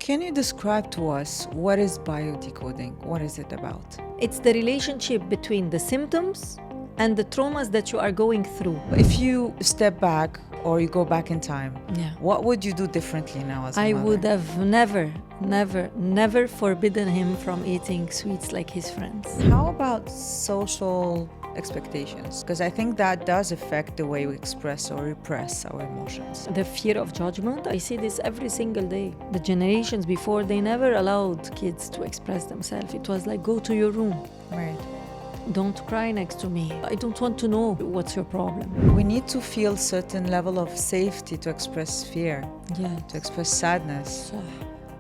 can you describe to us what is biodecoding? What is it about? It's the relationship between the symptoms and the traumas that you are going through. If you step back or you go back in time, Yeah. what would you do differently now as a I mother? would have never forbidden him from eating sweets like his friends. How about social expectations? Because I think that does affect the way we express or repress our emotions. The fear of judgment, I see this every single day. The generations before, they never allowed kids to express themselves. It was like, go to your room. Right. Don't cry next to me. I don't want to know what's your problem. We need to feel certain level of safety to express fear, Yeah. to express sadness.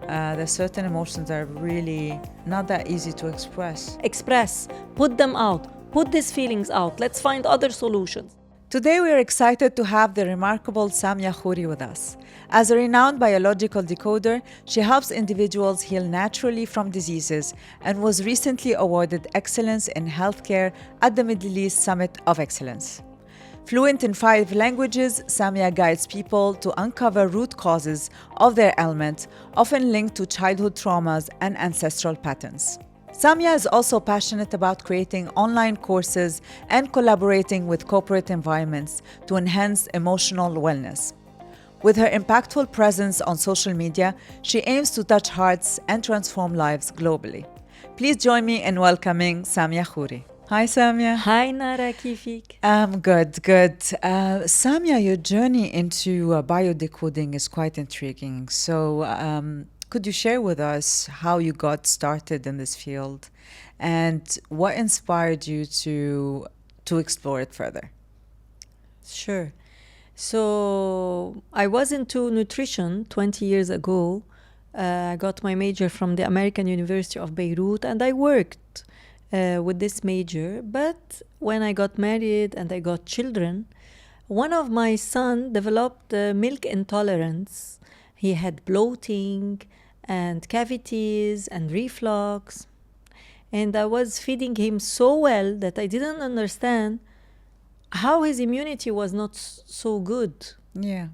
There's certain emotions that are really not that easy to express. Express, put them out, put these feelings out. Let's find other solutions. Today we are excited to have the remarkable Samia Khoury with us. As a renowned biological decoder, she helps individuals heal naturally from diseases and was recently awarded Excellence in Healthcare at the Middle East Summit of Excellence. Fluent in 5 languages, Samia guides people to uncover root causes of their ailment, often linked to childhood traumas and ancestral patterns. Samia is also passionate about creating online courses and collaborating with corporate environments to enhance emotional wellness. With her impactful presence on social media, she aims to touch hearts and transform lives globally. Please join me in welcoming Samia Khoury. Hi, Samia. Hi, Nara, kifik? I'm good. Samia, your journey into biodecoding is quite intriguing. So, could you share with us how you got started in this field and what inspired you to explore it further? Sure. So I was into nutrition 20 years ago. I got my major from the American University of Beirut, and I worked with this major. But when I got married and I got children, one of my sons developed milk intolerance. He had bloating and cavities and reflux. And I was feeding him so well that I didn't understand how his immunity was not so good. Yeah.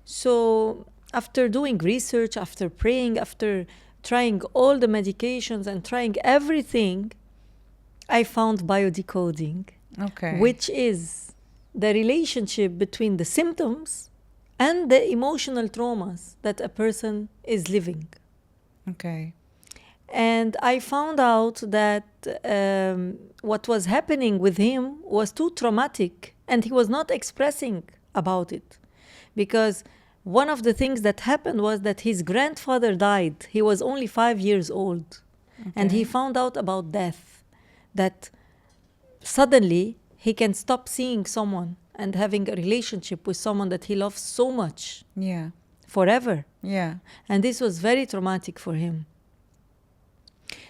So after doing research, after praying, after trying all the medications and trying everything, I found biodecoding, Okay. which is the relationship between the symptoms and the emotional traumas that a person is living. Okay. And I found out that what was happening with him was too traumatic, and he was not expressing about it. Because one of the things that happened was that his grandfather died. He was only 5 years old. Okay. And he found out about death, that suddenly he can stop seeing someone and having a relationship with someone that he loves so much Yeah. forever. Yeah. And this was very traumatic for him.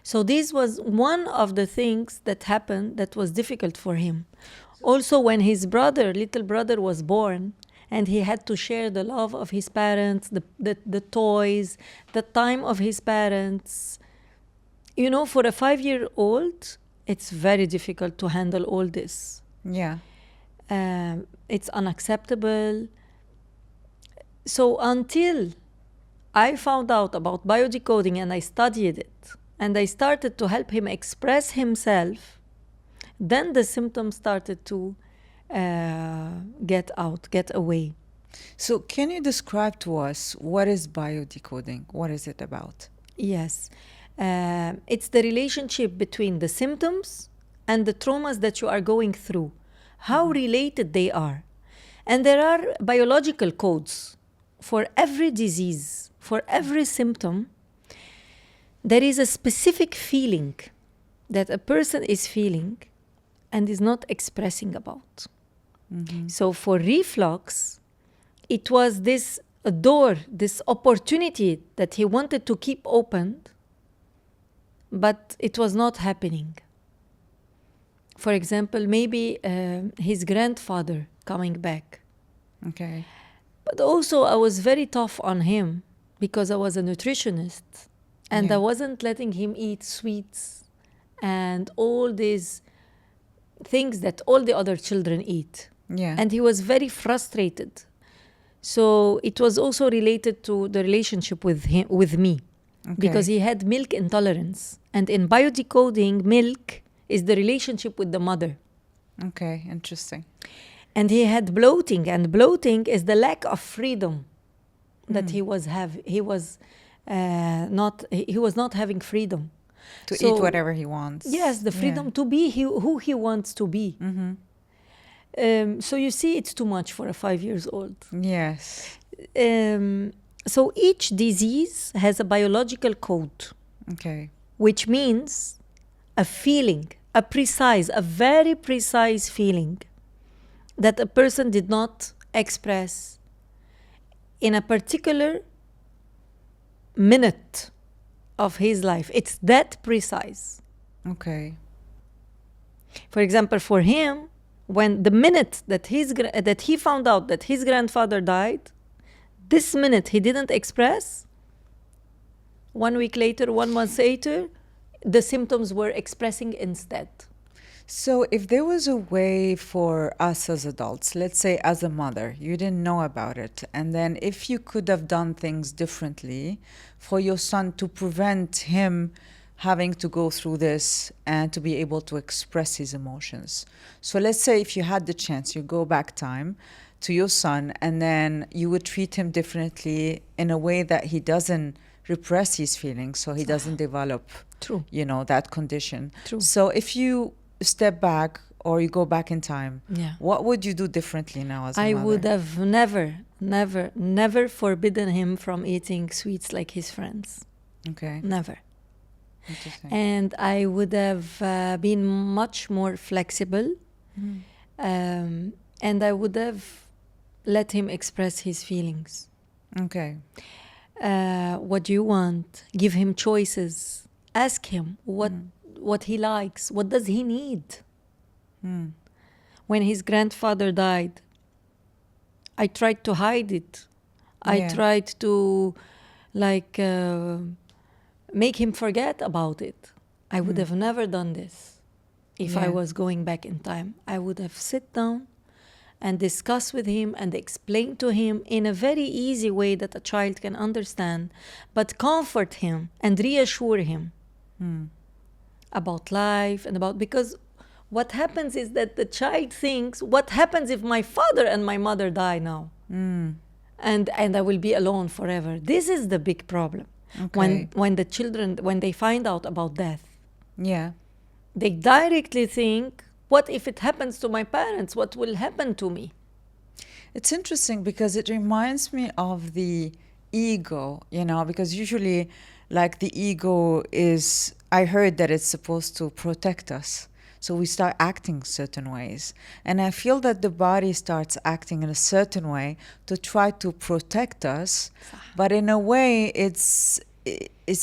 So this was one of the things that happened that was difficult for him. Also, when his little brother was born, and he had to share the love of his parents, the toys, the time of his parents. You know, for a 5-year-old, it's very difficult to handle all this. Yeah. It's unacceptable. So until I found out about biodecoding and I studied it, and I started to help him express himself, then the symptoms started to get away. So, can you describe to us what is biodecoding? What is it about? Yes. It's the relationship between the symptoms and the traumas that you are going through, how related they are. And there are biological codes for every disease, for every symptom. There is a specific feeling that a person is feeling and is not expressing about. Mm-hmm. So for reflux, it was this door, this opportunity that he wanted to keep open, but it was not happening. For example, maybe his grandfather coming back. Okay. But also I was very tough on him because I was a nutritionist. And I wasn't letting him eat sweets and all these things that all the other children eat. Yeah. And he was very frustrated. So it was also related to the relationship with me. because he had milk intolerance. And in biodecoding, milk is the relationship with the mother. Okay, interesting. And he had bloating, and bloating is the lack of freedom that he was not having freedom To eat whatever he wants. Yes, the freedom to be who he wants to be. So you see, it's too much for a 5 years old. Yes. So each disease has a biological code. Okay. Which means a feeling, a very precise feeling that a person did not express in a particular minute of his life. It's that precise. Okay. For example, for him, when the minute that he found out that his grandfather died, this minute he didn't express, 1 week later, 1 month later, the symptoms were expressing instead. So if there was a way for us as adults, let's say as a mother, you didn't know about it, and then if you could have done things differently for your son to prevent him having to go through this and to be able to express his emotions. So let's say if you had the chance, you go back time to your son, and then you would treat him differently in a way that he doesn't repress his feelings, so he doesn't develop, that condition. True. So if you step back or you go back in time, Yeah. what would you do differently now as a I mother? would have never forbidden him from eating sweets like his friends. Okay. Never. Interesting. And I would have been much more flexible. And I would have let him express his feelings. Okay. What do you want? Give him choices. Ask him what he likes. What does he need? When his grandfather died, I tried to hide it. I tried to make him forget about it. I would have never done this if I was going back in time. I would have sit down and discuss with him and explain to him in a very easy way that a child can understand, but comfort him and reassure him about life and because what happens is that the child thinks, what happens if my father and my mother die now? And I will be alone forever. This is the big problem. Okay. When the children, when they find out about death, they directly think, what if it happens to my parents? What will happen to me? It's interesting because it reminds me of the ego, because usually the ego is, I heard that it's supposed to protect us. So we start acting certain ways. And I feel that the body starts acting in a certain way to try to protect us. But in a way, it's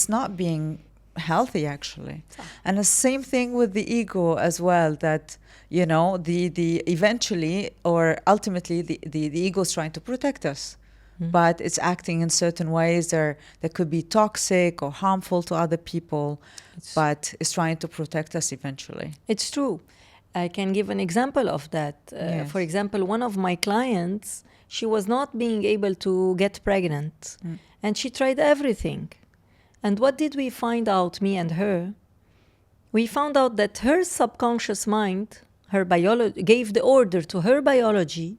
not being healthy, actually. And the same thing with the ego as well, that, the eventually or ultimately the ego is trying to protect us. But it's acting in certain ways that could be toxic or harmful to other people, but it's trying to protect us eventually. It's true. I can give an example of that. For example, one of my clients, she was not being able to get pregnant, and she tried everything. And what did we find out, me and her? We found out that her subconscious mind, her biology, gave the order to her biology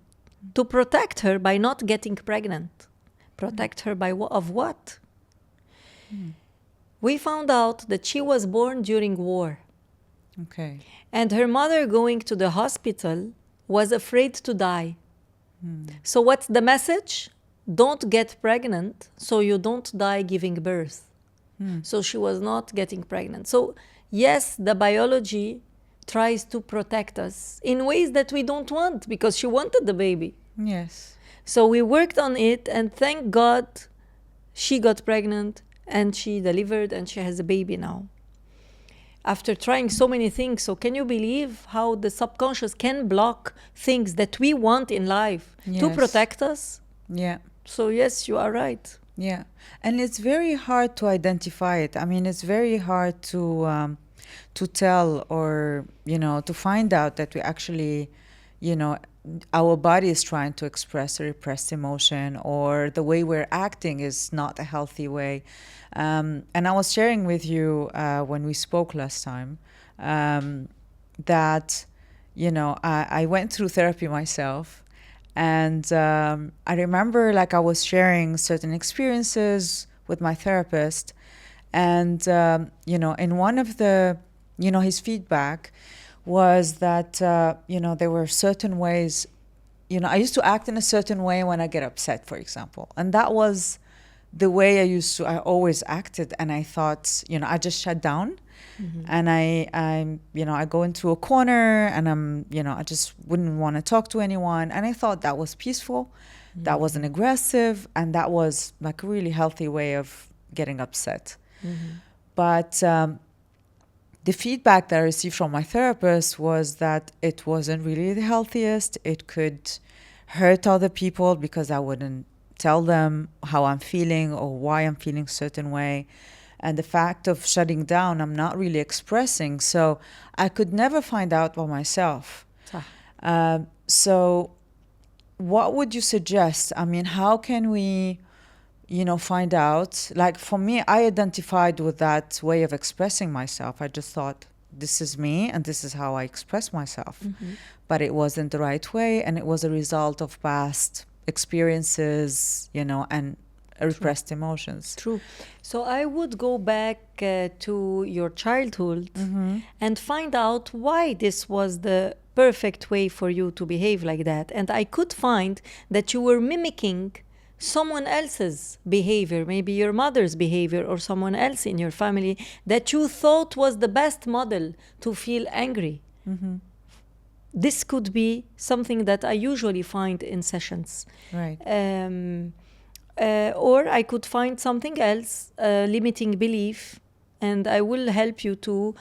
to protect her by not getting pregnant. Protect her of what? We found out that she was born during war. Okay. And her mother going to the hospital was afraid to die. So what's the message? Don't get pregnant so you don't die giving birth. So she was not getting pregnant. So yes, the biology tries to protect us in ways that we don't want, because she wanted the baby. Yes. So we worked on it, and thank God she got pregnant and she delivered and she has a baby now. After trying so many things, so can you believe how the subconscious can block things that we want in life to protect us? Yeah. So yes, you are right. Yeah. And it's very hard to identify it. I mean, it's very hard to tell or, to find out that we actually, our body is trying to express a repressed emotion, or the way we're acting is not a healthy way. And I was sharing with you when we spoke last time that, I went through therapy myself. And I remember I was sharing certain experiences with my therapist. And, in one of the, his feedback was that, there were certain ways, I used to act in a certain way when I get upset, for example. And that was the way I always acted. And I thought, I just shut down. Mm-hmm. And I go into a corner and I just wouldn't want to talk to anyone. And I thought that was peaceful, mm-hmm. that wasn't aggressive, and that was a really healthy way of getting upset. Mm-hmm. But the feedback that I received from my therapist was that it wasn't really the healthiest. It could hurt other people because I wouldn't tell them how I'm feeling or why I'm feeling a certain way. And the fact of shutting down, I'm not really expressing. So I could never find out by myself. So what would you suggest? I mean, how can we, find out? For me, I identified with that way of expressing myself. I just thought, this is me and this is how I express myself. Mm-hmm. But it wasn't the right way. And it was a result of past experiences, and repressed emotions. True. So I would go back to your childhood, mm-hmm. and find out why this was the perfect way for you to behave like that. And I could find that you were mimicking someone else's behavior, maybe your mother's behavior or someone else in your family that you thought was the best model to feel angry. Mm-hmm. This could be something that I usually find in sessions. Right. Or I could find something else, limiting belief, and I would help you to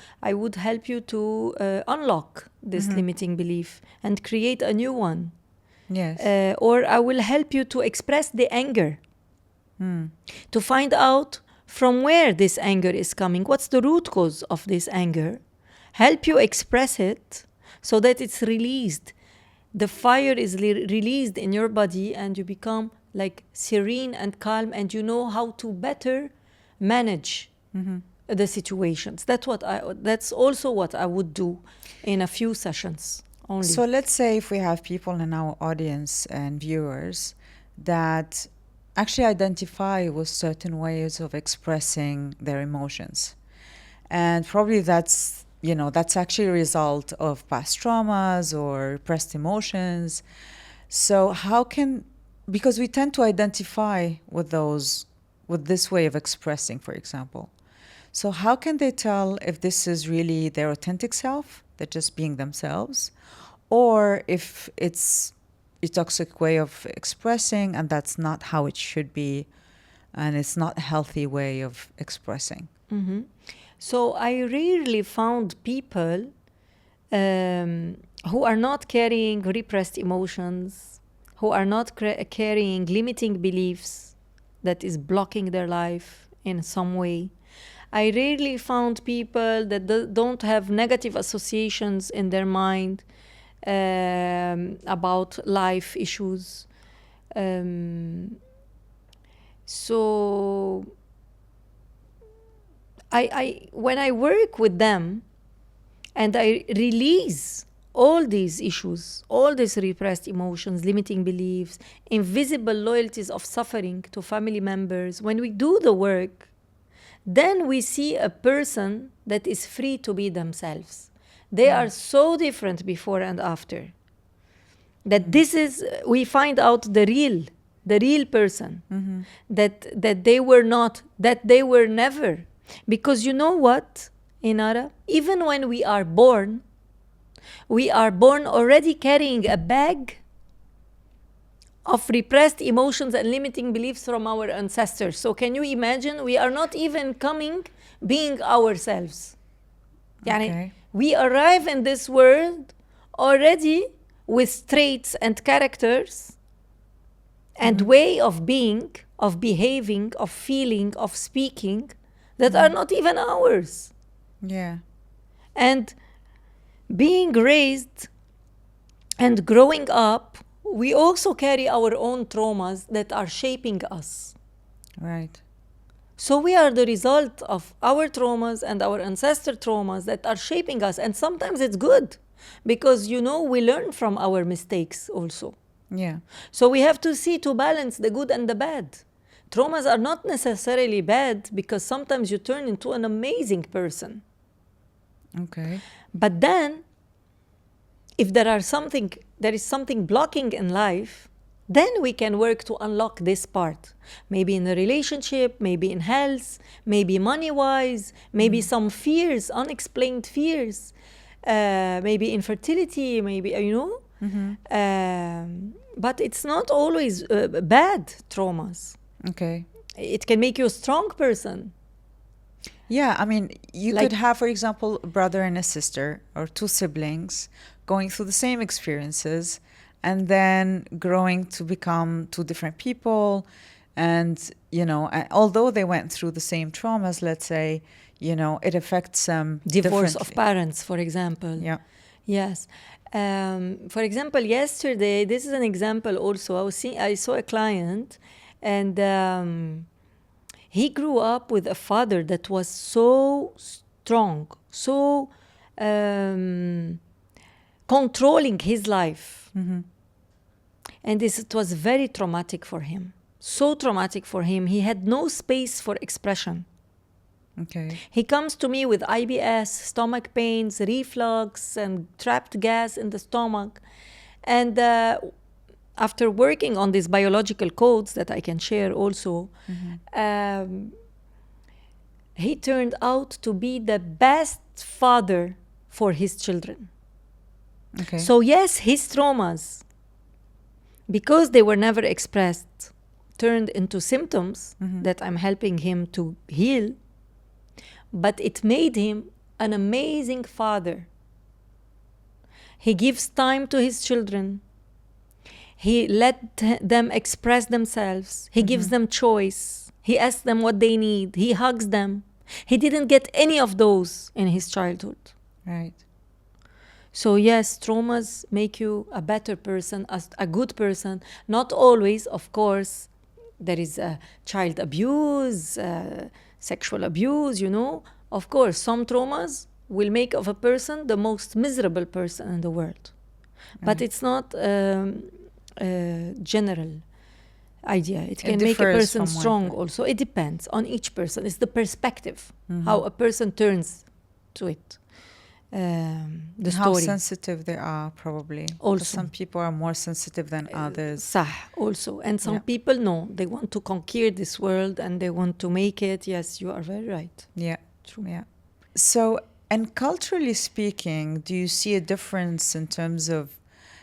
unlock this mm-hmm. limiting belief and create a new one. Yes. Or I will help you to express the anger, to find out from where this anger is coming, what's the root cause of this anger, help you express it so that it's released. The fire is released in your body and you become serene and calm, and you know how to better manage mm-hmm. the situations. That's also what I would do in a few sessions only. So let's say if we have people in our audience and viewers that actually identify with certain ways of expressing their emotions, and probably that's actually a result of past traumas or repressed emotions. So because we tend to identify with this way of expressing, for example. So how can they tell if this is really their authentic self, they're just being themselves, or if it's a toxic way of expressing and that's not how it should be, and it's not a healthy way of expressing? Mm-hmm. So I rarely found people who are not carrying repressed emotions, who are not carrying limiting beliefs that is blocking their life in some way. I rarely found people that don't have negative associations in their mind about life issues. So when I work with them and I release all these issues, all these repressed emotions, limiting beliefs, invisible loyalties of suffering to family members, when we do the work, then we see a person that is free to be themselves. They are so different before and after. That we find out the real person, mm-hmm. that they were not, that they were never. Because you know what, Inara? Even when we are born already carrying a bag of repressed emotions and limiting beliefs from our ancestors. So can you imagine? We are not even being ourselves. Okay. We arrive in this world already with traits and characters and mm-hmm. way of being, of behaving, of feeling, of speaking that mm-hmm. are not even ours. Yeah. And being raised And growing up, we also carry our own traumas that are shaping us. Right. So we are the result of our traumas and our ancestor traumas that are shaping us. And sometimes it's good because, you know, we learn from our mistakes also. Yeah. So we have to see to balance the good and the bad. Traumas are not necessarily bad because sometimes you turn into an amazing person. Okay. But then, if there is something blocking in life, then we can work to unlock this part. Maybe in a relationship, maybe in health, maybe money-wise, maybe some fears, unexplained fears, maybe infertility, maybe, you know. But it's not always bad traumas. Okay. It can make you a strong person. Yeah, I mean, you Like- could have, for example, a brother and a sister or two siblings going through the same experiences and then growing to become two different people. And, you know, although they went through the same traumas, let's say, you know, it affects them Divorce of differently. parents, for example. Yeah. Yes. For example, yesterday, this is an example also. I saw a client, and he grew up with a father that was so strong, so controlling his life. And it was very traumatic for him. So traumatic for him. He had no space for expression. Okay. He comes to me with IBS, stomach pains, reflux, and trapped gas in the stomach. And after working on these biological codes that I can share also, he turned out to be the best father for his children. Okay. So yes, his traumas, because they were never expressed, turned into symptoms that I'm helping him to heal. But it made him an amazing father. He gives time to his children. He let them express themselves. He gives them choice. He asks them what they need. He hugs them. He didn't get any of those in his childhood. Right. So yes, traumas make you a better person, a good person. Not always, of course. There is child abuse, sexual abuse, you know. Of course, some traumas will make of a person the most miserable person in the world. But it's not general idea. It can make a differs person from one strong person. also. It depends on each person. It's the perspective, how a person turns to it. The How story. sensitive they are, probably. Also. 'Cause some people are more sensitive than others. صح, also. And some Yeah. people, no, they want to conquer this world and they want to make it. Yes, you are very right. Yeah. True. Yeah. So, and culturally speaking, do you see a difference in terms of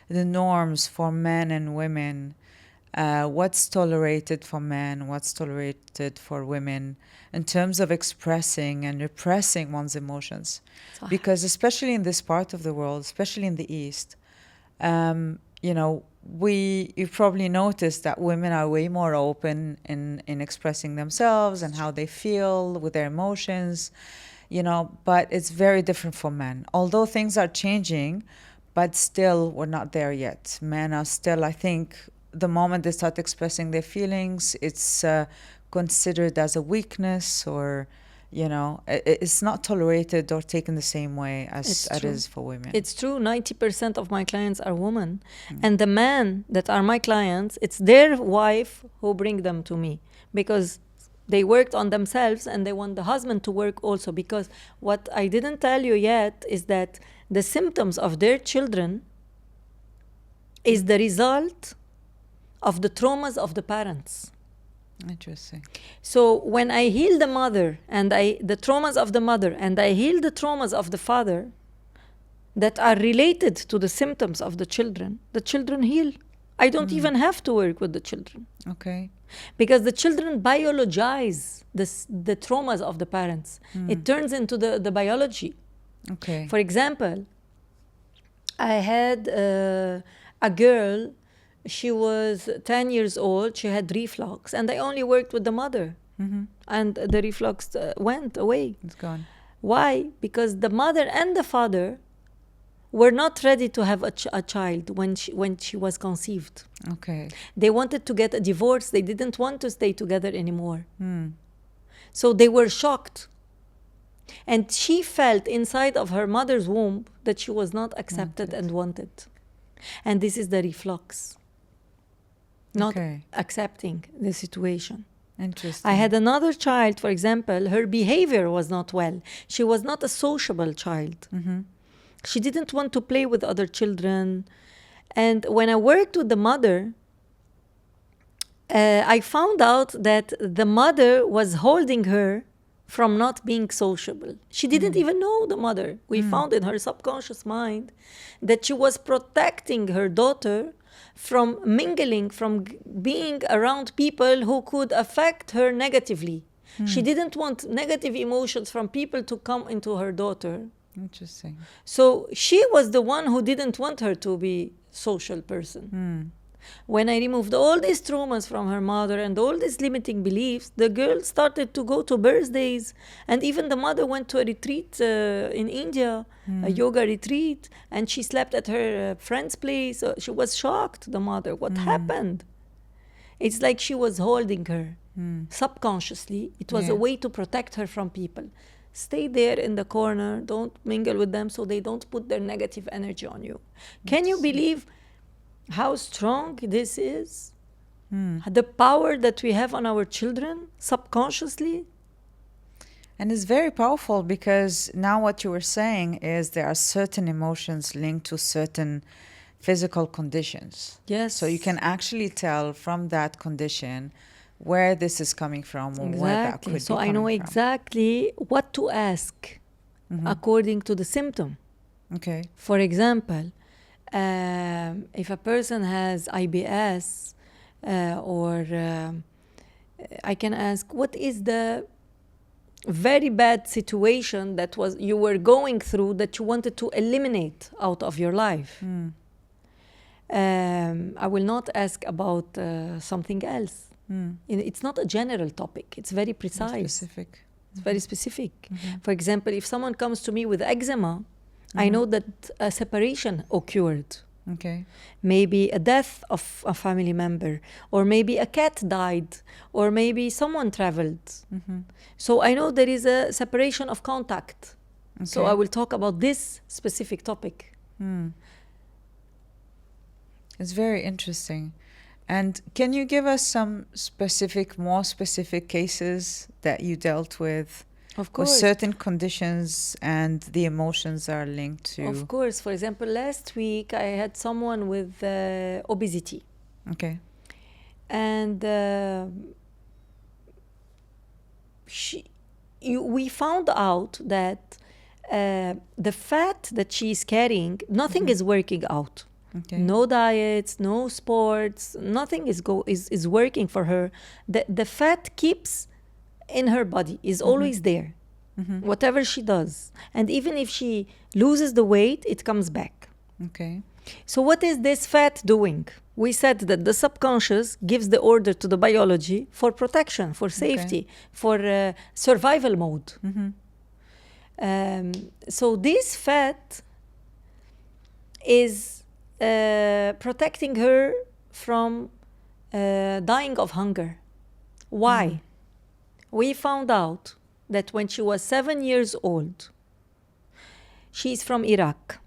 the norms for men and women? What's tolerated for men? What's tolerated for women in terms of expressing and repressing one's emotions? صح. Because especially in this part of the world, especially in the East, you know, you've probably noticed that women are way more open in expressing themselves and how they feel with their emotions, you know, but it's very different for men. Although things are changing, but still we're not there yet. Men are still, I think, the moment they start expressing their feelings, it's considered as a weakness, or, you know, it's not tolerated or taken the same way as It's it true. is for women. It's true, 90% of my clients are women. And the men that are my clients, it's their wife who bring them to me because they worked on themselves and they want the husband to work also. Because what I didn't tell you yet is that the symptoms of their children is the result of the traumas of the parents. Interesting. So when I heal the mother and the traumas of the mother, and I heal the traumas of the father that are related to the symptoms of the children heal. I don't even have to work with the children Okay. because the children biologize the traumas of the parents. It turns into the biology. Okay. For example, I had a girl. She was 10 years old. She had reflux, and I only worked with the mother. And the reflux went away. It's gone. Why? Because the mother and the father were not ready to have a child when she was conceived. Okay. They wanted to get a divorce. They didn't want to stay together anymore. So they were shocked. And she felt inside of her mother's womb that she was not accepted and wanted. And this is the reflux. Not accepting the situation. Interesting. I had another child, for example, her behavior was not well. She was not a sociable child. She didn't want to play with other children. And when I worked with the mother, I found out that the mother was holding her from not being sociable. She didn't even know the mother. We found in her subconscious mind that she was protecting her daughter from mingling, from being around people who could affect her negatively. She didn't want negative emotions from people to come into her daughter. Interesting. So she was the one who didn't want her to be social person. When I removed all these traumas from her mother and all these limiting beliefs, the girl started to go to birthdays. And even the mother went to a retreat in India, a yoga retreat, and she slept at her friend's place. She was shocked, the mother. What happened? It's like she was holding her subconsciously. It was a way to protect her from people. Stay there in the corner. Don't mingle with them so they don't put their negative energy on you. Can you believe how strong this is? The power that we have on our children subconsciously. And it's very powerful because now what you were saying is there are certain emotions linked to certain physical conditions. Yes. So you can actually tell from that condition where this is coming from or where that could be So coming I know from. exactly what to ask according to the symptom. Okay. For example, if a person has IBS I can ask, what is the very bad situation that you were going through that you wanted to eliminate out of your life? I will not ask about something else. It's not a general topic. It's very precise. Specific. It's very specific. For example, if someone comes to me with eczema, I know that a separation occurred. Okay. Maybe a death of a family member, or maybe a cat died, or maybe someone traveled. So I know there is a separation of contact. So I will talk about this specific topic. It's very interesting. And can you give us some more specific cases that you dealt with? Of course. With certain conditions and the emotions are linked to... Of course. For example, last week I had someone with obesity. Okay. And we found out that the fat that she's carrying, nothing is working out. Okay. No diets, no sports, nothing is working for her. The fat keeps in her body, is always there, whatever she does. And even if she loses the weight, it comes back. Okay. So what is this fat doing? We said that the subconscious gives the order to the biology for protection, for safety, for survival mode. So this fat is protecting her from dying of hunger. Why? We found out that when she was 7 years old, she's from Iraq.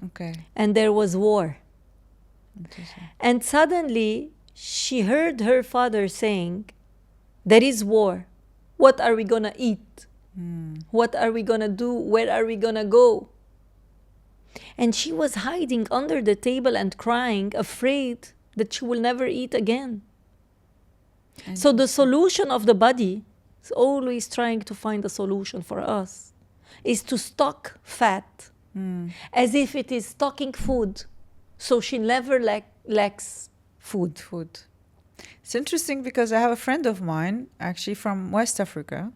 Okay. And there was war. And suddenly she heard her father saying, there is war. What are we going to eat? What are we going to do? Where are we going to go? And she was hiding under the table and crying, afraid that she will never eat again. So the solution of the body is always trying to find a solution for us, is to stock fat as if it is stocking food, so she never lacks food. It's interesting because I have a friend of mine, actually from West Africa,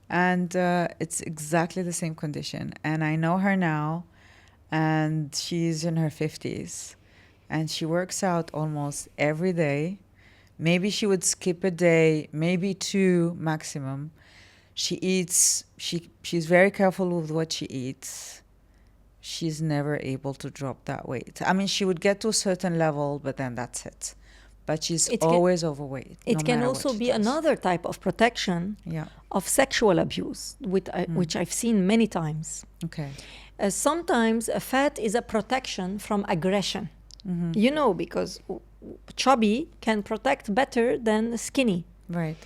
and it's exactly the same condition. And I know her now, and she's in her 50s, and she works out almost every day. Maybe she would skip a day, maybe 2 maximum. She eats, she's very careful with what she eats. she's never able to drop that weight. I mean, she would get to a certain level, but then that's it. But she's always overweight. It can also be another type of protection of sexual abuse, which I've seen many times. Okay. Sometimes fat is a protection from aggression. You know, because chubby can protect better than skinny. Right.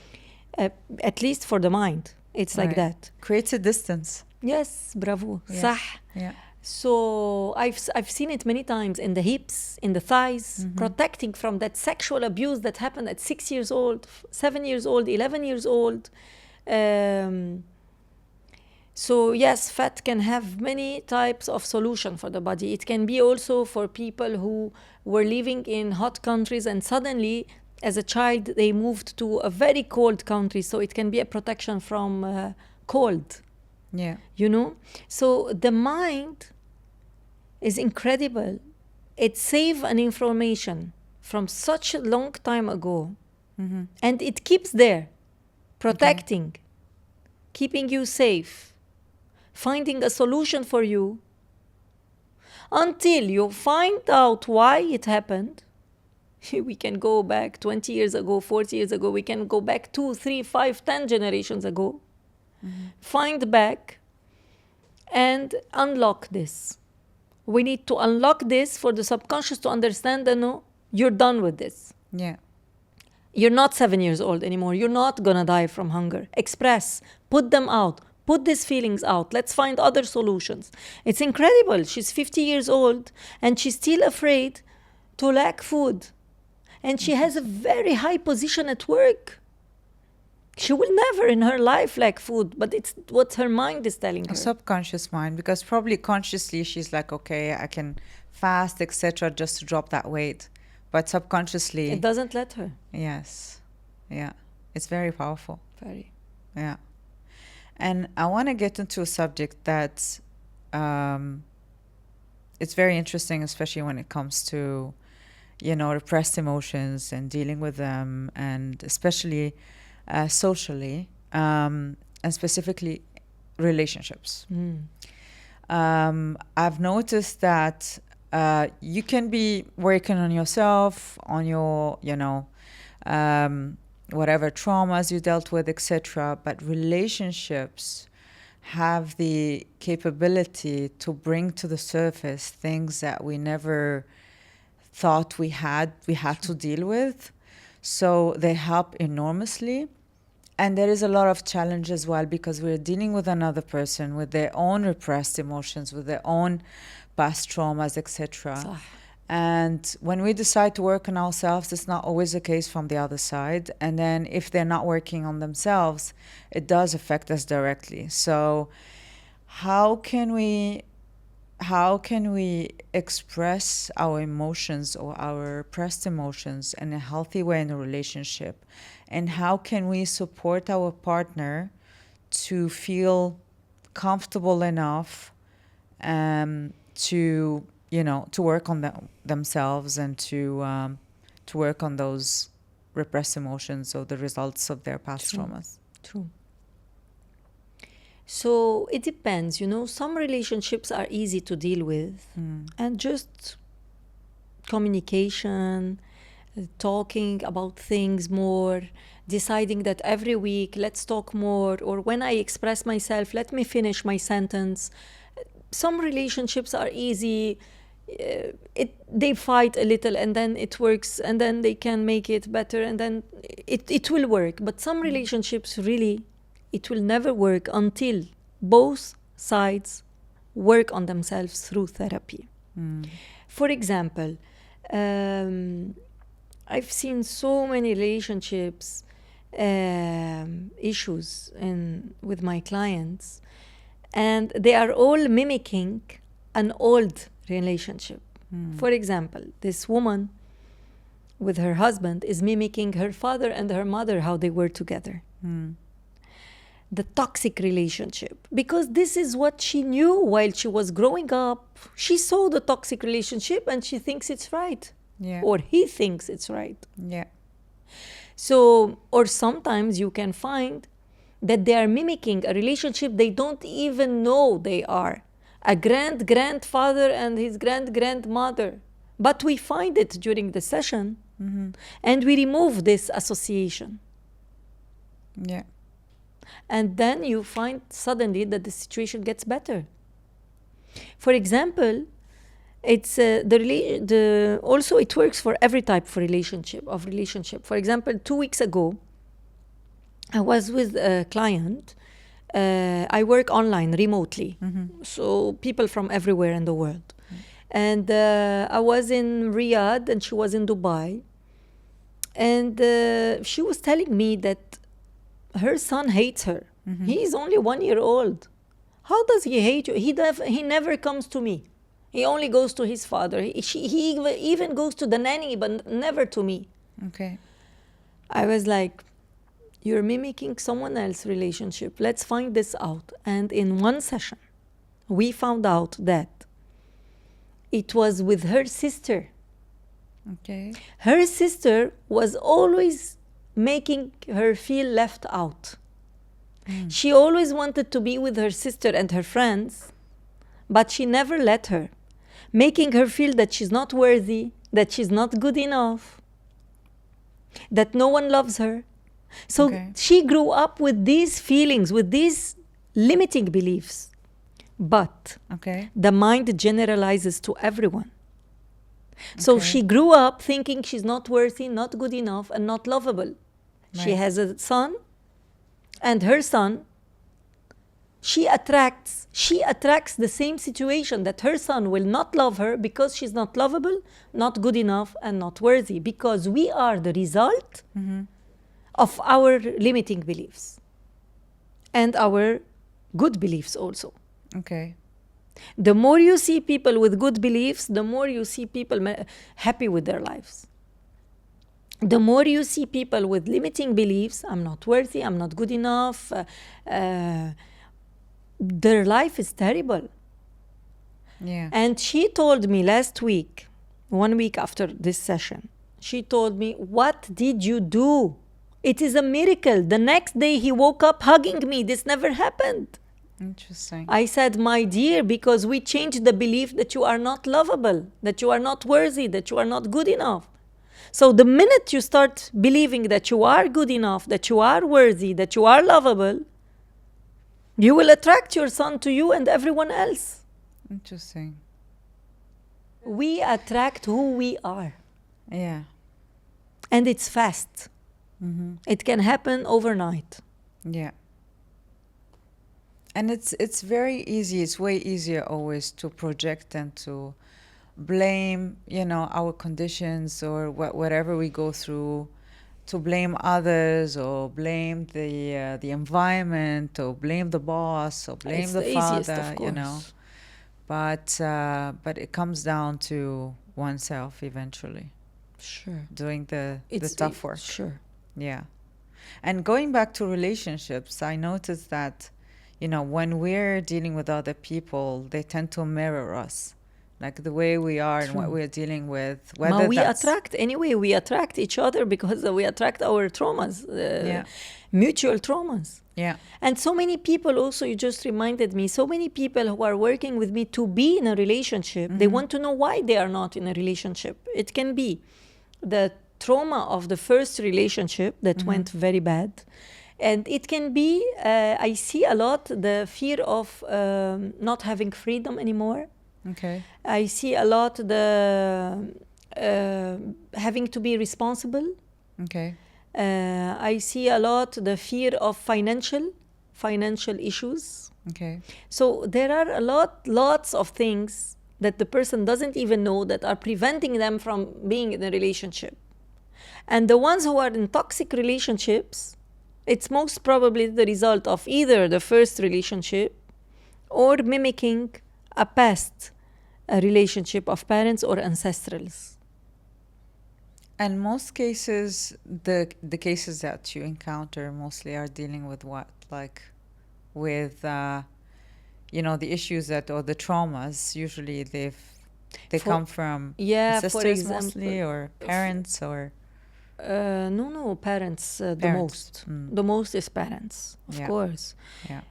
At least for the mind. It's like that. Creates a distance. Yes, bravo. Yes. صح. Yeah. So I've seen it many times in the hips, in the thighs, protecting from that sexual abuse that happened at 6 years old, 7 years old, 11 years old. So yes, fat can have many types of solution for the body. It can be also for people who were living in hot countries and suddenly as a child they moved to a very cold country. So it can be a protection from cold. Yeah. You know? So the mind is incredible. It saved an information from such a long time ago. And it keeps there, protecting, keeping you safe, finding a solution for you until you find out why it happened. We can go back 20 years ago, 40 years ago. We can go back 2, 3, 5, 10 generations ago. Find back and unlock this. We need to unlock this for the subconscious to understand that no, you're done with this. Yeah. You're not 7 years old anymore. You're not gonna die from hunger. Express, put them out, put these feelings out. Let's find other solutions. It's incredible. She's 50 years old and she's still afraid to lack food. And she has a very high position at work. She will never in her life lack food, but it's what her mind is telling her. A subconscious mind, because probably consciously she's like, okay, I can fast, etc., just to drop that weight. But subconsciously... It doesn't let her. Yes. Yeah. It's very powerful. Very. Yeah. And I want to get into a subject that it's very interesting, especially when it comes to, you know, repressed emotions and dealing with them, and especially socially, and specifically relationships. I've noticed that you can be working on yourself, on your, you know, whatever traumas you dealt with, etc. But relationships have the capability to bring to the surface things that we never thought we had to deal with. So they help enormously. And there is a lot of challenge as well, because we're dealing with another person with their own repressed emotions, with their own past traumas, etc. And when we decide to work on ourselves, it's not always the case from the other side. And then if they're not working on themselves, it does affect us directly. So how can we express our emotions or our repressed emotions in a healthy way in a relationship? And how can we support our partner to feel comfortable enough to, you know, to work on themselves and to work on those repressed emotions or the results of their past traumas? True. So it depends, you know, some relationships are easy to deal with and just communication, talking about things more, deciding that every week, let's talk more, or when I express myself, let me finish my sentence. Some relationships are easy. They fight a little and then it works and then they can make it better and then it will work. But some relationships really, it will never work until both sides work on themselves through therapy. For example, I've seen so many relationships issues with my clients, and they are all mimicking an old relationship. For example, this woman with her husband is mimicking her father and her mother, how they were together. The toxic relationship, because this is what she knew while she was growing up. She saw the toxic relationship and she thinks it's right. Yeah. Or he thinks it's right. Yeah. So, or sometimes you can find that they are mimicking a relationship they don't even know they are. a grandfather and his grandmother. But we find it during the session, and we remove this association. Yeah. And then you find suddenly that the situation gets better. For example, it's also it works for every type of relationship. For example, 2 weeks ago, I was with a client. I work online, remotely, so people from everywhere in the world. And I was in Riyadh and she was in Dubai. And she was telling me that her son hates her. He's only 1 year old. How does he hate you? He never comes to me. He only goes to his father. He even goes to the nanny, but never to me. Okay. I was like, you're mimicking someone else's relationship. Let's find this out. And in one session, we found out that it was with her sister. Okay. Her sister was always making her feel left out. She always wanted to be with her sister and her friends, but she never let her, making her feel that she's not worthy, that she's not good enough, that no one loves her. So she grew up with these feelings, with these limiting beliefs. But the mind generalizes to everyone. So she grew up thinking she's not worthy, not good enough, and not lovable. Right. She has a son, and her son, she attracts the same situation, that her son will not love her because she's not lovable, not good enough, and not worthy, because we are the result of our limiting beliefs and our good beliefs also. Okay. The more you see people with good beliefs, the more you see people happy with their lives. The more you see people with limiting beliefs, I'm not worthy, I'm not good enough, their life is terrible. Yeah. And she told me last week, 1 week after this session, she told me, what did you do? It is a miracle. The next day he woke up hugging me. This never happened. Interesting. I said, my dear, because we changed the belief that you are not lovable, that you are not worthy, that you are not good enough. So the minute you start believing that you are good enough, that you are worthy, that you are lovable, you will attract your son to you and everyone else. Interesting. We attract who we are. Yeah. And it's fast. It can happen overnight. Yeah. And it's very easy. It's way easier always to project and to blame, our conditions or whatever we go through, to blame others or blame the environment or blame the boss or blame the father, But it comes down to oneself eventually. Sure. Doing the tough work. Sure. Yeah. And going back to relationships, I noticed that, when we're dealing with other people, they tend to mirror us, like the way we are and what we're dealing with. We attract each other because we attract our traumas, mutual traumas. Yeah. And so many people also, you just reminded me, so many people who are working with me to be in a relationship, they want to know why they are not in a relationship. It can be the trauma of the first relationship that went very bad. And it can be, I see a lot, the fear of not having freedom anymore. Okay. I see a lot the having to be responsible. Okay. I see a lot the fear of financial issues. Okay. So there are lots of things that the person doesn't even know that are preventing them from being in a relationship. And the ones who are in toxic relationships, it's most probably the result of either the first relationship or mimicking a past relationship of parents or ancestrals. And most cases, the cases that you encounter mostly are dealing with what? Like with, the issues or the traumas. Usually they come from ancestors mostly, or parents, or... No, parents, the most. The most is parents, of course. Yeah.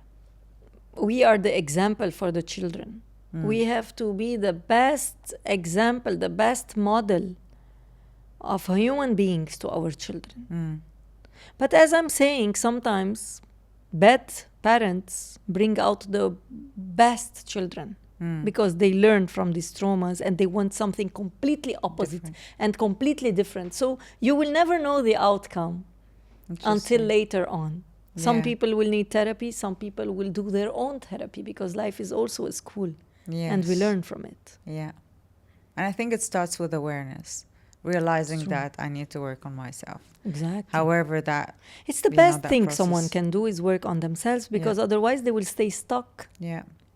We are the example for the children. We have to be the best example, the best model of human beings to our children. But as I'm saying, sometimes bad parents bring out the best children because they learn from these traumas and they want something completely opposite and completely different. So you will never know the outcome until later on. Some people will need therapy, some people will do their own therapy because life is also a school and we learn from it. Yeah. And I think it starts with awareness, realizing that I need to work on myself. Exactly. However, that it's the best thing process. Someone can do is work on themselves because otherwise they will stay stuck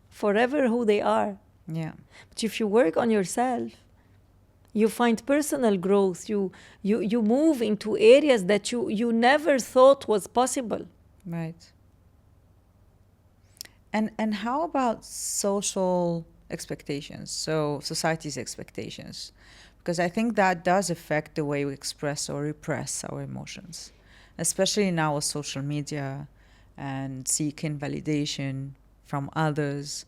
forever who they are. Yeah. But if you work on yourself, you find personal growth. You move into areas that you never thought was possible. Right. And how about social expectations? So society's expectations. Because I think that does affect the way we express or repress our emotions, especially now with social media and seeking validation from others,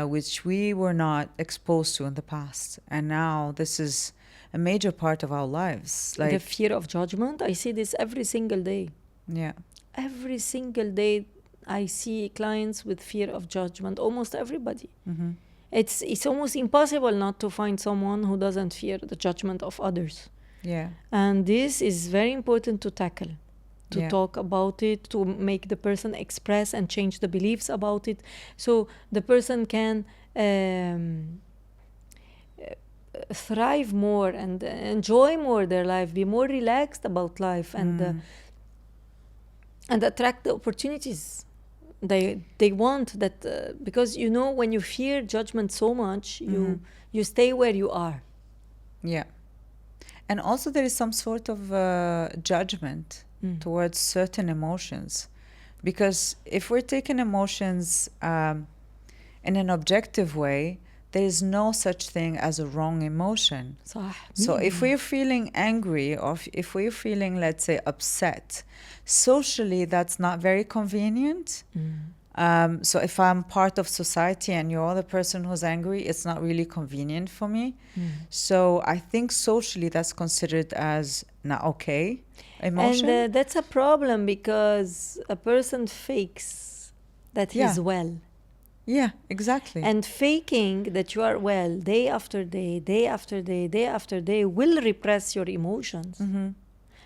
which we were not exposed to in the past. And now this is a major part of our lives. Like the fear of judgment, I see this every single day. Yeah. Every single day I see clients with fear of judgment, almost everybody. It's almost impossible not to find someone who doesn't fear the judgment of others. Yeah. And this is very important to tackle, to talk about it, to make the person express and change the beliefs about it, so the person can thrive more and enjoy more their life, be more relaxed about life, and attract the opportunities they want. That because when you fear judgment so much, you stay where you are. Yeah. And also there is some sort of judgment towards certain emotions, because if we're taking emotions in an objective way, there is no such thing as a wrong emotion. So if we're feeling angry, or if we're feeling, let's say, upset, socially that's not very convenient. So if I'm part of society and you're the person who's angry, it's not really convenient for me. So I think socially that's considered as not okay emotion. And that's a problem, because a person fakes that he's well. Yeah, exactly. And faking that you are well day after day, day after day, day after day will repress your emotions.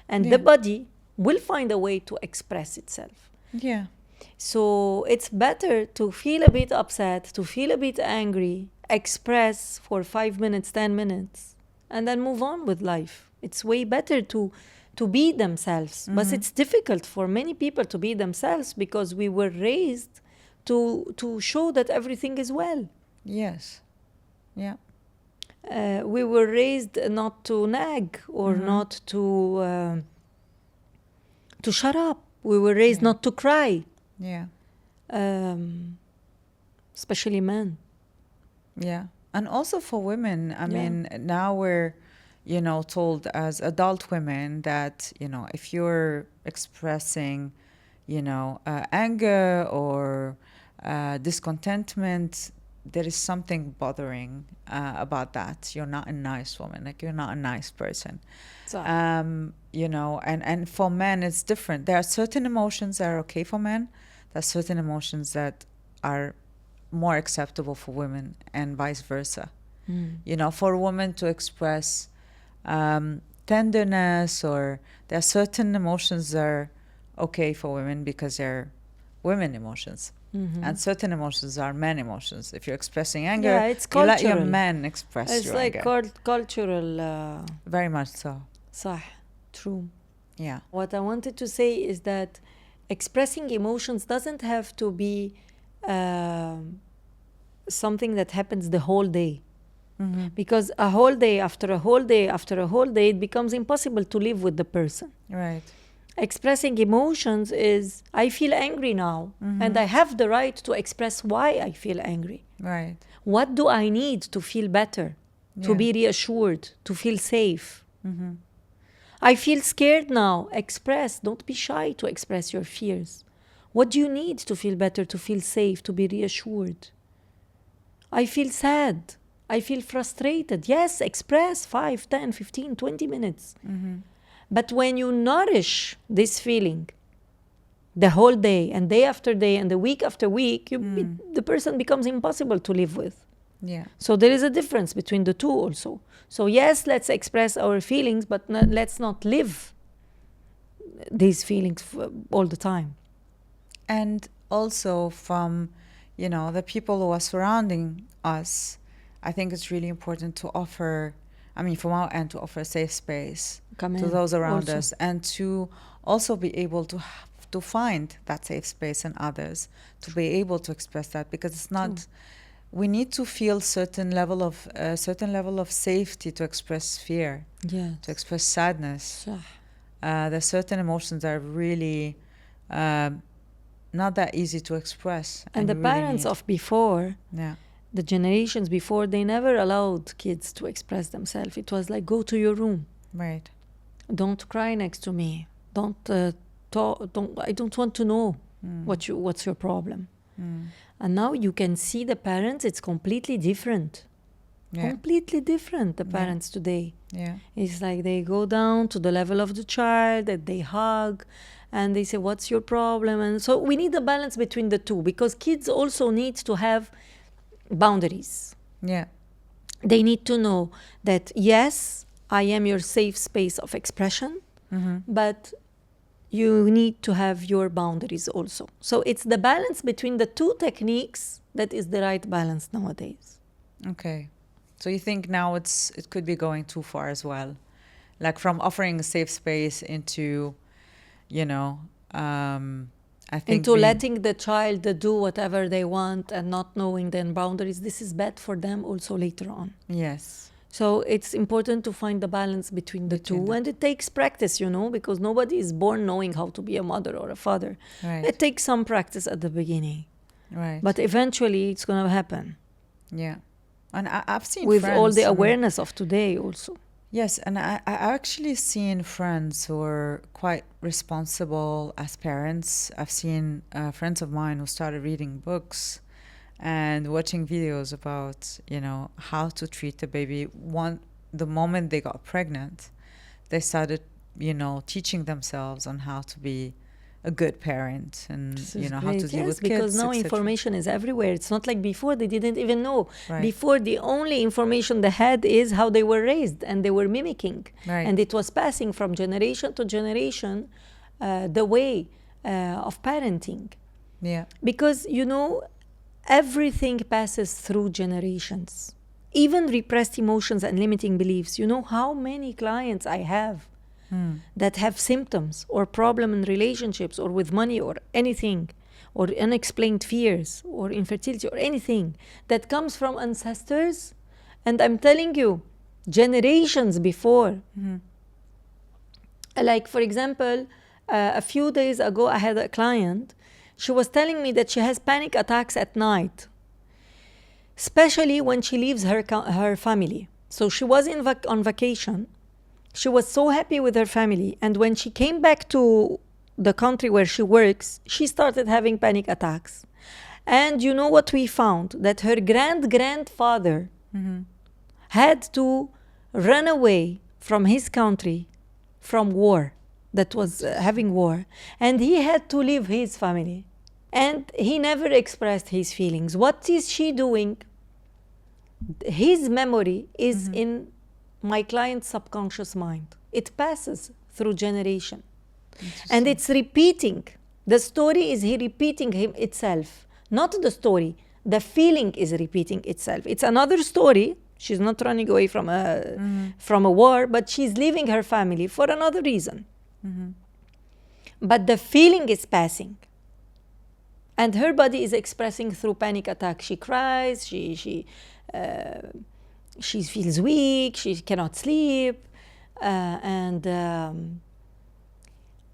And the body will find a way to express itself. Yeah. So it's better to feel a bit upset, to feel a bit angry, express for 5 minutes, 10 minutes, and then move on with life. It's way better to be themselves. But it's difficult for many people to be themselves because we were raised to show that everything is well. Yes. Yeah. We were raised not to nag or not to shut up. We were raised not to cry. Yeah. Especially men. Yeah. And also for women, I mean, now we're, told as adult women that, if you're expressing, anger or discontentment, there is something bothering about that. You're not a nice woman. Like, you're not a nice person. And for men, it's different. There are certain emotions that are okay for men. There are certain emotions that are more acceptable for women, and vice versa. For a woman to express tenderness, or there are certain emotions that are okay for women because they're women emotions. And certain emotions are men emotions. If you're expressing anger, it's you let your cultural. men express your anger. It's like cultural. Very much so. صح. True. Yeah. What I wanted to say is that expressing emotions doesn't have to be something that happens the whole day. Because a whole day after a whole day after a whole day, it becomes impossible to live with the person. Right. Expressing emotions is, I feel angry now, and I have the right to express why I feel angry. Right. What do I need to feel better, to be reassured, to feel safe? I feel scared now. Express. Don't be shy to express your fears. What do you need to feel better, to feel safe, to be reassured? I feel sad. I feel frustrated. Yes, express 5, 10, 15, 20 minutes. But when you nourish this feeling the whole day and day after day and the week after week, the person becomes impossible to live with. Yeah. So there is a difference between the two also. So yes, let's express our feelings, but let's not live these feelings all the time. And also from, the people who are surrounding us, I think it's really important to offer, from our end, to offer a safe space to those around us, and to also be able to find that safe space in others, to be able to express that, because it's not, we need to feel certain level of safety to express fear, to express sadness. There's certain emotions that are really not that easy to express. And the parents of before, the generations before, they never allowed kids to express themselves. It was like, go to your room. Right. Don't cry next to me. Don't talk. I don't want to know what's your problem. And now you can see the parents. It's completely different. Completely different. The parents today. It's like they go down to the level of the child, that they hug, and they say, "What's your problem?" And so we need a balance between the two, because kids also need to have boundaries. They need to know that, yes, I am your safe space of expression, but you need to have your boundaries also. So it's the balance between the two techniques that is the right balance nowadays. Okay. So you think now it could be going too far as well? Like from offering a safe space into, I think into letting the child do whatever they want and not knowing their boundaries. This is bad for them also later on. Yes. So it's important to find the balance between the two. And it takes practice, because nobody is born knowing how to be a mother or a father. Right. It takes some practice at the beginning. Right. But eventually it's going to happen. Yeah. And I've seen with friends, all the awareness of today also. Yes, and I actually seen friends who are quite responsible as parents. I've seen friends of mine who started reading books and watching videos about, how to treat a baby. The moment they got pregnant, they started, teaching themselves on how to be a good parent and, how to deal with kids, because now information is everywhere. It's not like before. They didn't even know. Right. Before, the only information they had is how they were raised, and they were mimicking. Right. And it was passing from generation to generation, the way of parenting. Yeah. Because, everything passes through generations. Even repressed emotions and limiting beliefs. You know how many clients I have that have symptoms or problem in relationships or with money or anything, or unexplained fears or infertility or anything that comes from ancestors. And I'm telling you, generations before. Like, for example, a few days ago, I had a client. She was telling me that she has panic attacks at night, especially when she leaves her family. So she was on vacation. She was so happy with her family. And when she came back to the country where she works, she started having panic attacks. And you know what we found? That her grandfather had to run away from his country from war, that was having war. And he had to leave his family. And he never expressed his feelings. What is she doing? His memory is in my client's subconscious mind. It passes through generation. And it's repeating. The story is he repeating itself. Not the story. The feeling is repeating itself. It's another story. She's not running away from a war, but she's leaving her family for another reason. But the feeling is passing. And her body is expressing through panic attack. She cries, she feels weak, she cannot sleep. And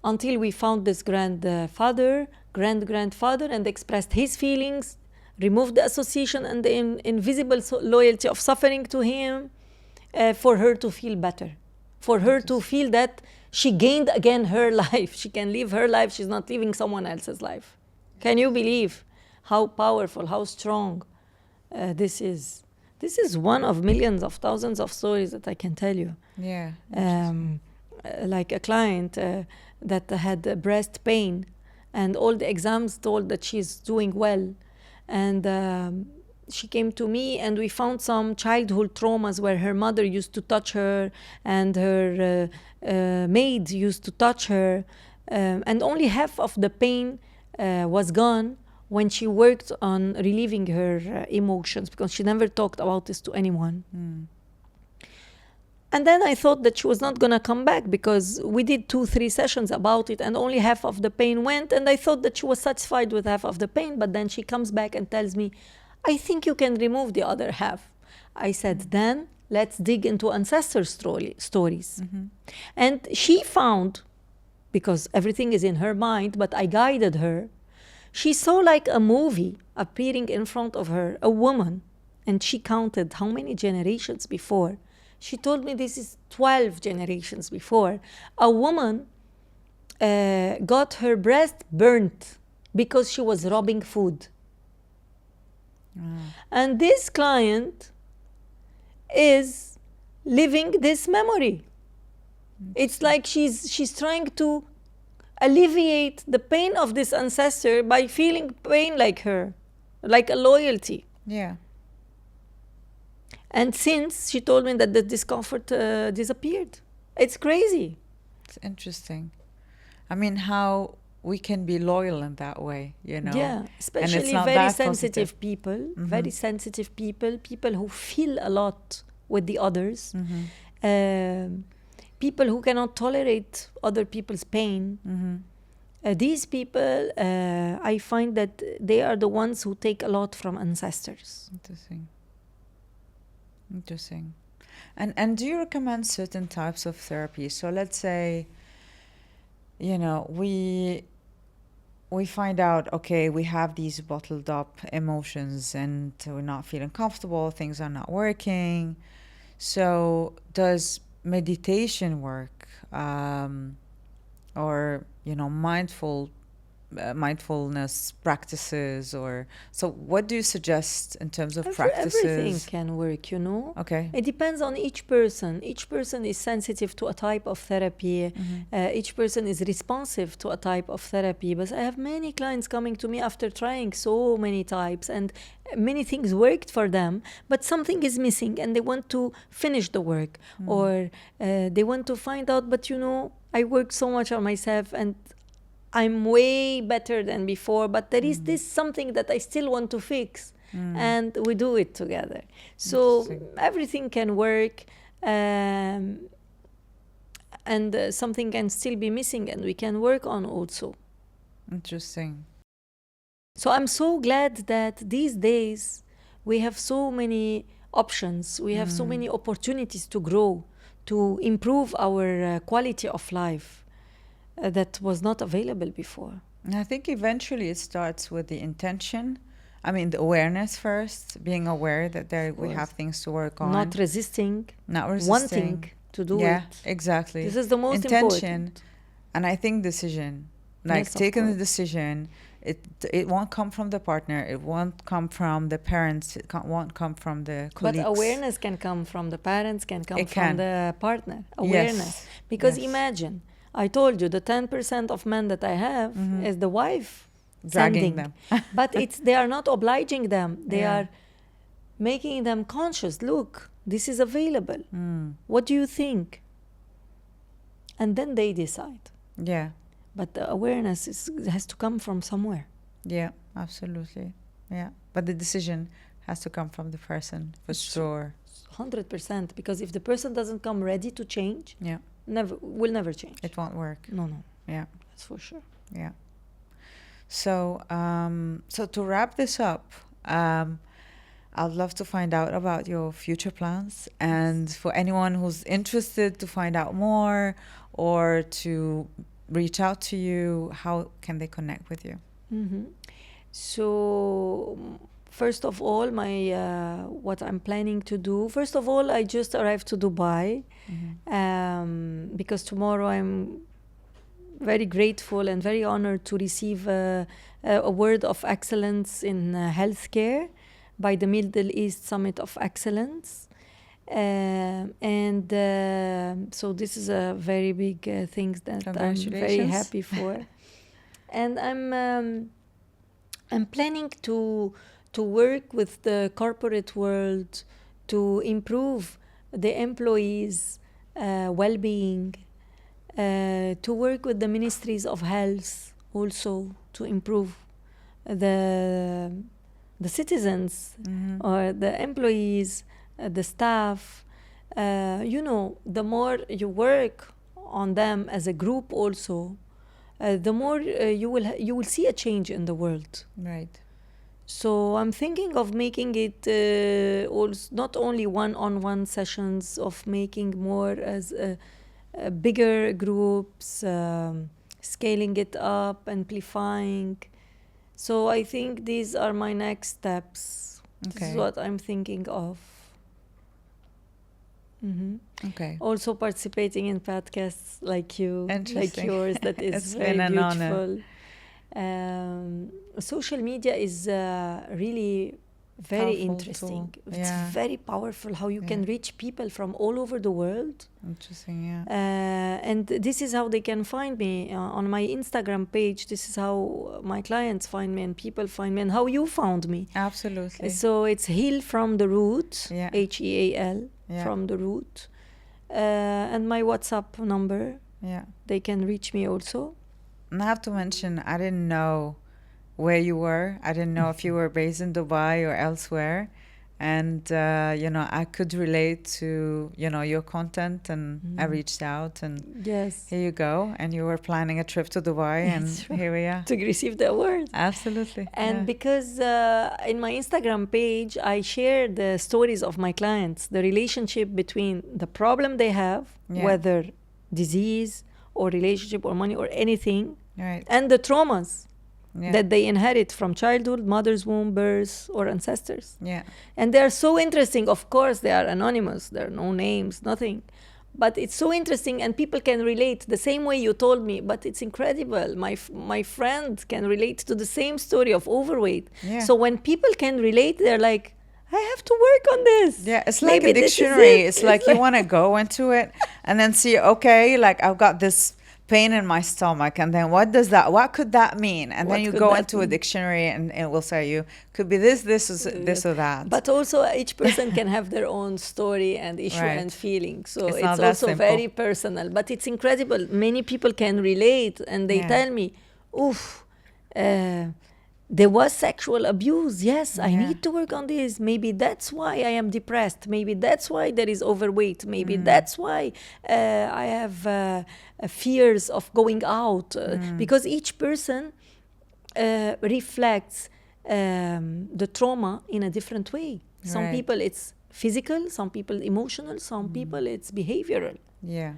until we found this grandfather, and expressed his feelings, removed the association and the invisible loyalty of suffering to him, for her to feel better, for her to feel that she gained again her life. She can live her life. She's not living someone else's life. Can you believe how powerful, how strong This is one of millions of thousands of stories that I can tell you. Yeah. Like a client that had breast pain, and all the exams told that she's doing well, and she came to me, and we found some childhood traumas where her mother used to touch her and her maid used to touch her, and only half of the pain was gone when she worked on relieving her emotions, because she never talked about this to anyone. And then I thought that she was not going to come back, because we did 2-3 sessions about it and only half of the pain went. And I thought that she was satisfied with half of the pain. But then she comes back and tells me, I think you can remove the other half. I said, then let's dig into ancestor stories. And she found, because everything is in her mind, but I guided her, she saw like a movie appearing in front of her, a woman, and she counted how many generations before. She told me this is 12 generations before. A woman got her breast burnt because she was robbing food. And this client is living this memory. It's like she's trying to alleviate the pain of this ancestor by feeling pain like her, like a loyalty. Yeah. And since she told me that the discomfort disappeared. It's crazy. It's interesting. I mean, how we can be loyal in that way, you know? Yeah, especially very sensitive people, very sensitive people, people who feel a lot with the others, people who cannot tolerate other people's pain. These people, I find that they are the ones who take a lot from ancestors. Interesting. And do you recommend certain types of therapy? So let's say, you know, we find out, okay, we have these bottled up emotions and we're not feeling comfortable, things are not working. So does meditation work, or, you know, mindfulness practices, or so what do you suggest in terms of practices? Everything can work, you know. Okay. It depends on each person. Each person is sensitive to a type of therapy. Each person is responsive to a type of therapy. But I have many clients coming to me after trying so many types, and many things worked for them, but something is missing and they want to finish the work, or they want to find out, but you know, I worked so much on myself and I'm way better than before, but there is this something that I still want to fix, and we do it together. So everything can work, and something can still be missing, and we can work on also. Interesting. So I'm so glad that these days we have so many options, we have so many opportunities to grow, to improve our quality of life. That was not available before. And I think eventually it starts with the intention. I mean, the awareness first, being aware that we have things to work on. Not resisting. Wanting to do it. Yeah, exactly. This is the most important. And I think decision, like Yes, taking the decision, it won't come from the partner, it won't come from the parents, won't come from the colleagues. But awareness can come from the parents, can come from the partner. Awareness. Because imagine, I told you the 10% of men that I have is the wife dragging them. But they are not obliging them. They are making them conscious. Look, this is available. What do you think? And then they decide. Yeah. But the awareness has to come from somewhere. Yeah, absolutely. Yeah. But the decision has to come from the person, for sure. 100%. Because if the person doesn't come ready to change, will never change. It won't work. No. Yeah. That's for sure. Yeah. So, so to wrap this up, I'd love to find out about your future plans, and for anyone who's interested to find out more or to reach out to you, how can they connect with you? So first of all, what I'm planning to do, first of all, I just arrived to Dubai, because tomorrow I'm very grateful and very honored to receive a award of excellence in healthcare by the Middle East Summit of Excellence. So this is a very big thing that I'm very happy for. And I'm planning to work with the corporate world to improve the employees' well-being, to work with the ministries of health also to improve the citizens or the employees, the staff. The more you work on them as a group also, the more you will see a change in the world. Right. So I'm thinking of making it also not only one-on-one sessions, of making more as bigger groups, scaling it up, amplifying. So I think these are my next steps. Okay. This is what I'm thinking of. Okay. Also participating in podcasts like yours, that is very been beautiful. Social media is really very Powerful interesting. tool. It's very powerful how you can reach people from all over the world. Interesting, yeah. And this is how they can find me on my Instagram page. This is how my clients find me and people find me, and how you found me. Absolutely. So it's Heal from the Root, Yeah. HEAL, from the root. And my WhatsApp number. Yeah. They can reach me also. And I have to mention, I didn't know where you were. I didn't know if you were based in Dubai or elsewhere. And, I could relate to, your content, and I reached out, and here you go. And you were planning a trip to Dubai, and here we are. To receive the award. Absolutely. And because in my Instagram page, I share the stories of my clients, the relationship between the problem they have, whether disease or relationship or money or anything, and the traumas that they inherit from childhood, mother's womb, birth, or ancestors. Yeah. And they are so interesting. Of course, they are anonymous. There are no names, nothing. But it's so interesting, and people can relate the same way you told me. But it's incredible. My friend can relate to the same story of overweight. Yeah. So when people can relate, they're like, I have to work on this. Yeah, it's like a dictionary. It's like you want to go into it and then see, okay, like I've got this pain in my stomach, and then what could that mean? And then you go into a dictionary, and it will say you could be this or that. But also each person can have their own story and issue and feeling. So it's also very personal. But it's incredible. Many people can relate, and they tell me, oof, there was sexual abuse. Yes, I need to work on this. Maybe that's why I am depressed. Maybe that's why there is overweight. Maybe that's why I have fears of going out. Because each person reflects the trauma in a different way. Some people it's physical, some people emotional, some people it's behavioral. Yeah.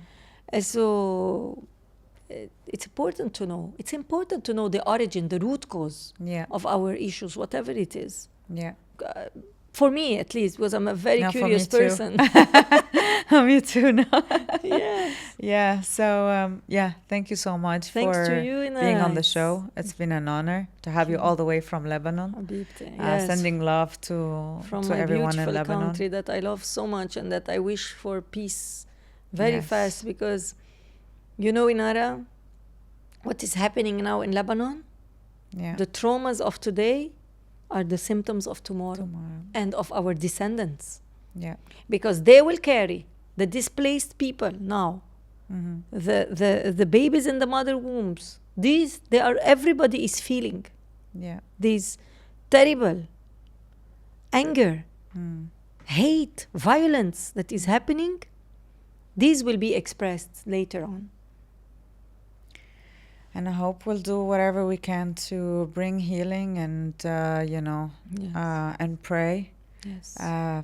So it's important to know. It's important to know the origin, the root cause of our issues, whatever it is. Yeah. For me, at least, because I'm a very curious person. Me too. No. Yes. Yeah. So, thank you so much for being on the show. It's been an honor to have you all the way from Lebanon. Sending love to everyone in Lebanon. Country that I love so much, and that I wish for peace very fast, because Inara, what is happening now in Lebanon, the traumas of today are the symptoms of tomorrow. And of our descendants. Yeah. Because they will carry the displaced people now, the babies in the mother wombs. Everybody is feeling these terrible anger, hate, violence that is happening. These will be expressed later on. And I hope we'll do whatever we can to bring healing and, and pray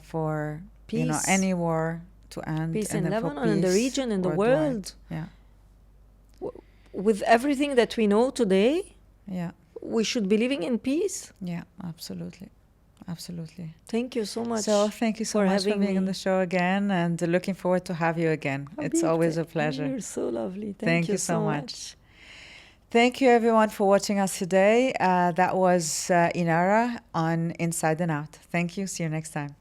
for, peace. Any war to end. Peace and in Lebanon, in the region, in the worldwide. world. Yeah. With everything that we know today, we should be living in peace. Yeah, absolutely. Absolutely. Thank you so much. So thank you so much for being on the show again, and looking forward to have you again. It's always a pleasure. You're so lovely. Thank you so much. Thank you, everyone, for watching us today. That was Inara on Inside and Out. Thank you. See you next time.